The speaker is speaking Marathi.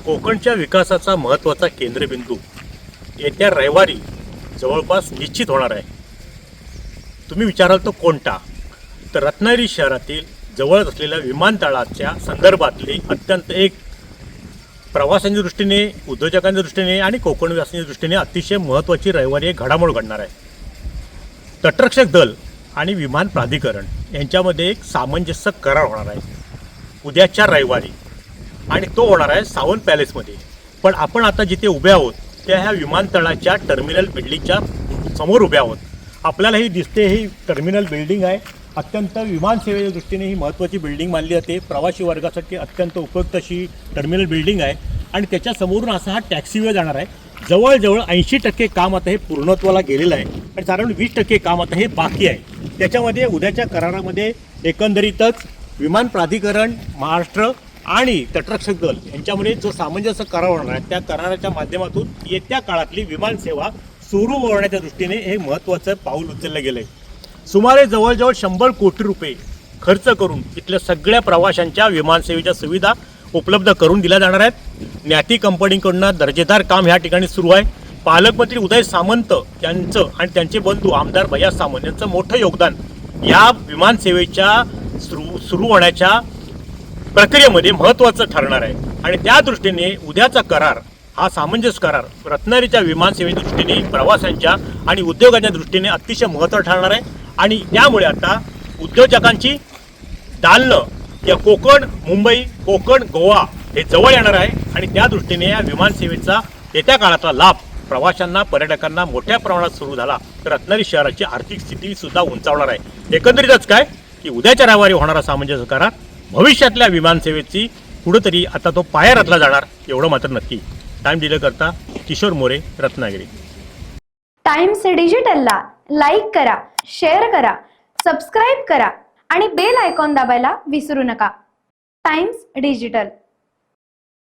कोकणच्या विकासाचा महत्त्वाचा केंद्रबिंदू येत्या रविवारी जवळपास निश्चित होणार आहे. तुम्ही विचाराल तो कोणता? तर रत्नागिरी शहरातील जवळ असलेल्या विमानतळाच्या संदर्भातली अत्यंत एक प्रवाशांच्या दृष्टीने, उद्योजकांच्या दृष्टीने आणि कोकणवासियांच्या दृष्टीने अतिशय महत्त्वाची रविवारी एक घडामोड घडणार आहे. तटरक्षक दल आणि विमान प्राधिकरण यांच्यामध्ये एक सामंजस्य करार होणार आहे उद्याच्या रविवारी, आणि तो होणार आहे सावंत पॅलेसमध्ये. पण आपण आता जिथे उभे आहोत त्या ह्या विमानतळाच्या टर्मिनल बिल्डिंगच्या समोर उभे आहोत. आपल्याला ही दिसते, ही टर्मिनल बिल्डिंग आहे. अत्यंत विमानसेवेच्या दृष्टीने ही महत्त्वाची बिल्डिंग मानली जाते. प्रवासी वर्गासाठी अत्यंत उपयुक्त अशी टर्मिनल बिल्डिंग आहे आणि त्याच्या समोरून असा हा टॅक्सीवे जाणार आहे. जवळजवळ 80% काम आता हे पूर्णत्वाला गेलेलं आहे आणि साधारण 20% काम आता हे बाकी आहे. त्याच्यामध्ये उद्याच्या करारामध्ये एकंदरीतच विमान प्राधिकरण, महाराष्ट्र आणि तटरक्षक दल यांच्यामध्ये जो सामंजस्य करार होणार आहे त्या कराराच्या माध्यमातून येत्या काळातली विमानसेवा सुरू होण्याच्या दृष्टीने हे महत्त्वाचं पाऊल उचललं गेलं आहे. सुमारे जवळजवळ 100 कोटी रुपये खर्च करून इथल्या सगळ्या प्रवाशांच्या विमानसेवेच्या सुविधा उपलब्ध करून दिल्या जाणार आहेत. ज्ञाती कंपनीकडून दर्जेदार काम ह्या ठिकाणी सुरू आहे. पालकमंत्री उदय सामंत यांचं आणि त्यांचे बंधू आमदार भैया सामंत यांचं मोठं योगदान या विमानसेवेच्या सुरू होण्याच्या प्रक्रियेमध्ये महत्त्वाचं ठरणार आहे. आणि त्या दृष्टीने उद्याचा करार हा सामंजस्य करार रत्नागिरीच्या विमानसेवेच्या दृष्टीने, प्रवाशांच्या आणि उद्योगाच्या दृष्टीने अतिशय महत्त्वाचा ठरणार आहे. आणि त्यामुळे आता उद्योजकांची दालनं या कोकण, मुंबई, कोकण, गोवा हे जवळ येणार आहे आणि त्या दृष्टीने या विमानसेवेचा येत्या काळातला लाभ प्रवाशांना, पर्यटकांना मोठ्या प्रमाणात सुरू झाला तर रत्नागिरी शहराची आर्थिक स्थिती सुद्धा उंचावणार आहे. एकंदरीतच काय की उद्याच्या रविवारी होणारा सामंजस्य करार भविष्यातल्या विमानसेवेची कुठंतरी आता तो पाया रचला जाणार एवढं मात्र नक्की. टाइम डिले करता किशोर मोरे, रत्नागिरी. टाइम्स डिजिटलला लाईक करा, शेअर करा, सबस्क्राईब करा आणि बेल आयकॉन दाबायला विसरू नका. Times digital.